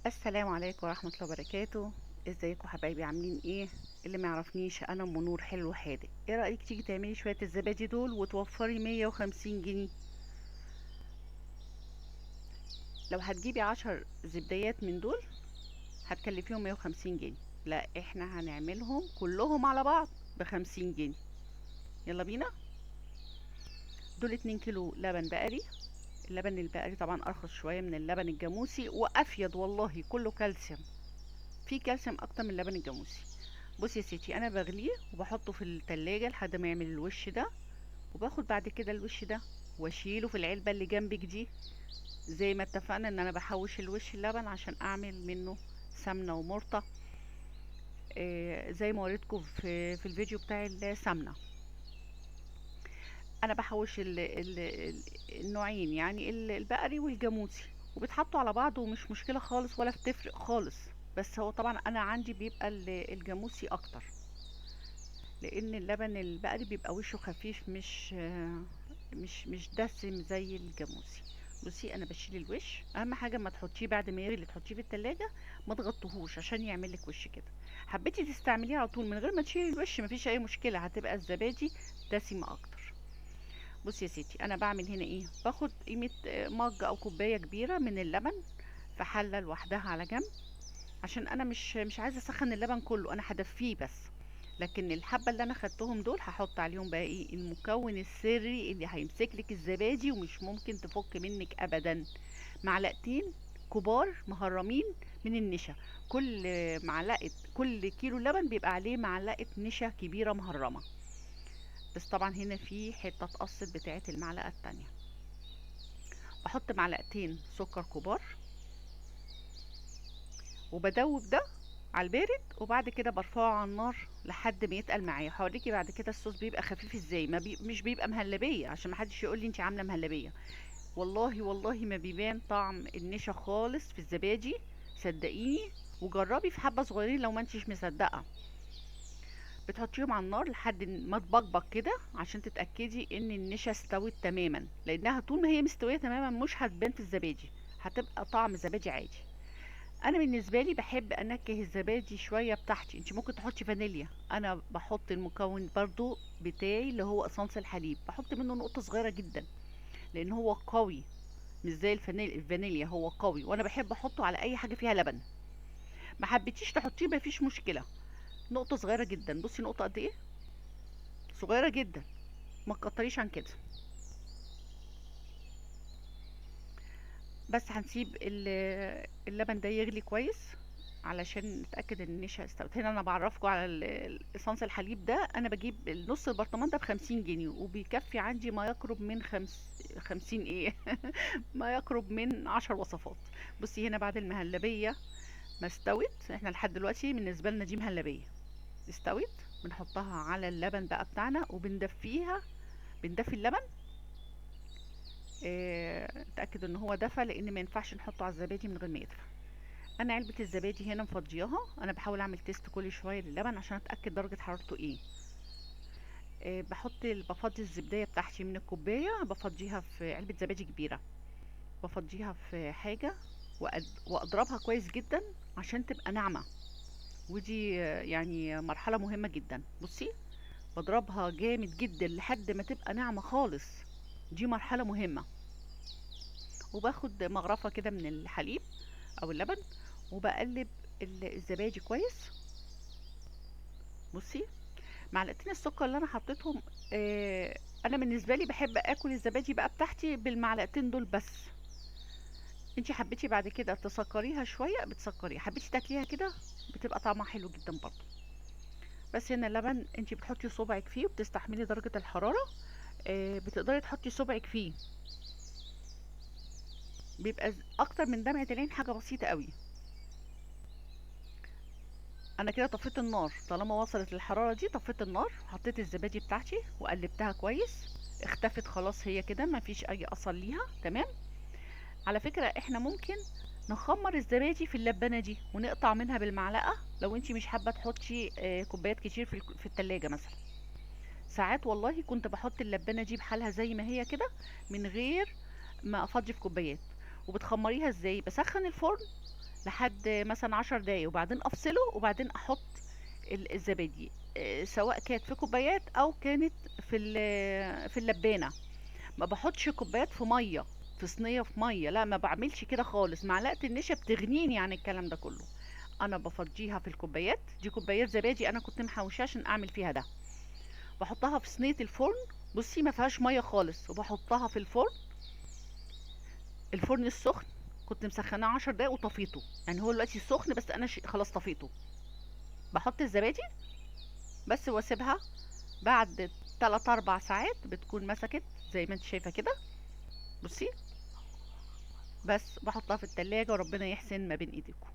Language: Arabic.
السلام عليكم ورحمة الله وبركاته. ازيكم حبايبي، عاملين ايه؟ اللي ما يعرفنيش، انا ام نور حلو حادق. ايه رأيك تيجي تعملي شوية الزبادي دول وتوفري 150 جنيه؟ لو هتجيبي 10 زبديات من دول هتكلفيهم 150 جنيه. لا، احنا هنعملهم كلهم على بعض ب50 جنيه. يلا بينا. دول 2 كيلو لبن بقري. اللبن البقري طبعا ارخص شوية من اللبن الجاموسي وافيد، والله كله كالسيوم. فيه كالسيوم اكتر من اللبن الجاموسي. بصي يا ستي، انا بغليه وبحطه في التلاجة لحد ما يعمل الوش ده، وباخد بعد كده الوش ده واشيله في العلبة اللي جنبك دي. زي ما اتفقنا ان انا بحوش الوش اللبن عشان اعمل منه سمنة ومرطة. زي ما وريتكم في الفيديو بتاع السمنة. انا بحوش النوعين، يعني البقري والجاموسي، وبيتحطوا على بعض ومش مشكلة خالص ولا بتفرق خالص. بس هو طبعا انا عندي بيبقى الجاموسي اكتر، لان اللبن البقري بيبقى وشه خفيف، مش دسم زي الجاموسي. بصي، انا بشيل الوش. اهم حاجه ما تحطيه بعد ما يغلي تحطيه في التلاجة. ما تغطوهوش عشان يعمل لك وش كده. حبيتي تستعمليه على طول من غير ما تشيلي الوش، مفيش اي مشكله، هتبقى الزبادي دسمه اكتر. بصي يا ستي، انا بعمل هنا ايه؟ باخد قيمه مج او كوبايه كبيره من اللبن في حله لوحدها على جنب، عشان انا مش عايزه اسخن اللبن كله، انا هدفيه بس. لكن الحبه اللي انا خدتهم دول هحط عليهم بقى ايه؟ المكون السري اللي هيمسك لك الزبادي ومش ممكن تفك منك ابدا. معلقتين كبار مهرمين من النشا. كل كل كيلو لبن بيبقى عليه معلقه نشا كبيره مهرمه. بس طبعا هنا في حته اتقصت بتاعه المعلقه التانية. بحط معلقتين سكر كبار، وبدوب ده على البارد، وبعد كده برفعه على النار لحد ما يتقل معايا. هوريكي بعد كده الصوص بيبقى خفيف ازاي. ما مش بيبقى مهلبيه، عشان ما حدش يقول لي انت عامله مهلبيه. والله والله ما بيبان طعم النشا خالص في الزبادي، صدقيني. وجربي في حبه صغيرين لو ما انتش مصدقه. بتحطيهم على النار لحد ما تبقبق كده عشان تتاكدي ان النشا استوت تماما، لانها طول ما هي مستويه تماما مش هتبان في الزبادي، هتبقى طعم زبادي عادي. انا بالنسبه لي بحب انكه الزبادي شويه بتاعتي. انت ممكن تحطي فانيليا، انا بحط المكون برضو بتاعي اللي هو اصنص الحليب، بحط منه نقطه صغيره جدا لان هو قوي. مش زي الفانيليا، هو قوي وانا بحب احطه على اي حاجه فيها لبن. ما حبيتيش تحطيه مفيش مشكله. نقطه صغيره جدا. بصي نقطه قد ايه؟ صغيره جدا، ما تكتريش عن كده. بس هنسيب اللبن ده يغلي كويس علشان نتأكد ان النشا استوت. هنا انا بعرفكم على الايسانس الحليب ده. انا بجيب نص البرطمان ده ب50 جنيه، وبيكفي عندي ما يقرب من 50 ايه ما يقرب من 10 وصفات. بصي هنا بعد المهلبية ما استوت، احنا لحد دلوقتي بالنسبة لنا دي مهلبية استوت. بنحطها على اللبن بقى بتاعنا وبندفيها. بندفي اللبن. نتأكد ان هو دفى، لان ما ينفعش نحطه على الزبادي من غير ما يدفى. انا علبة الزبادي هنا مفضياها. انا بحاول اعمل تيست كل شوية للبن عشان اتأكد درجة حرارته ايه. بفضي الزبدية بتاعتي من الكوباية، بفضيها في علبة زبادي كبيرة. بفضيها في حاجة واضربها كويس جدا عشان تبقى ناعمة. ودي يعني مرحلة مهمة جدا. بصي، بضربها جامد جدا لحد ما تبقى ناعمة خالص. دي مرحلة مهمة. وباخد مغرفة كده من الحليب او اللبن، وبقلب الزبادي كويس. بصي، معلقتين السكر اللي انا حطيتهم، انا بالنسبه لي بحب اكل الزبادي بقى بتاعتي بالمعلقتين دول بس. انتي حبيتي بعد كده تسكريها شويه بتسكريها، حبيتي تاكليها كده بتبقى طعمها حلو جدا برضه. بس هنا اللبن انتي بتحطي صبعك فيه وبتستحملي درجه الحراره. بتقدري تحطي صبعك فيه، بيبقى اكتر من دمعه العين، حاجه بسيطه قوي. انا كده طفيت النار. طالما وصلت للحراره دي طفيت النار، حطيت الزبادي بتاعتي وقلبتها كويس. اختفت خلاص، هي كده مفيش اي اثر ليها. تمام. على فكره احنا ممكن نخمر الزبادي في اللبانه دي ونقطع منها بالمعلقه، لو انتي مش حابه تحطي كوبايات كتير في التلاجة مثلا. ساعات والله كنت بحط اللبانه دي بحالها زي ما هي كده، من غير ما افضي في كوبايات. وبتخمريها ازاي؟ بسخن الفرن لحد مثلا 10 دقايق، وبعدين افصله، وبعدين احط الزبادي. سواء كانت في كوبايات او كانت في اللبانه. ما باحطش كوبايات في ميه، في صينيه في ميه، لا ما بعملش كده خالص. معلقه النشا بتغنيني عن الكلام ده كله. انا بفضيها في الكوبايات دي، كوبايات زبادي انا كنت محوشاه عشان اعمل فيها ده. بحطها في صينيه الفرن. بصي ما فيهاش ميه خالص، وبحطها في الفرن، الفرن السخن. كنت مسخناه 10 دقايق وطفيته، يعني هو دلوقتي سخن بس انا خلاص طفيته. بحط الزبادي بس واسيبها. بعد 3 4 ساعات بتكون مسكت زي ما انت شايفه كده. بصي، بس بحطها في التلاجة وربنا يحسن ما بين ايديكم.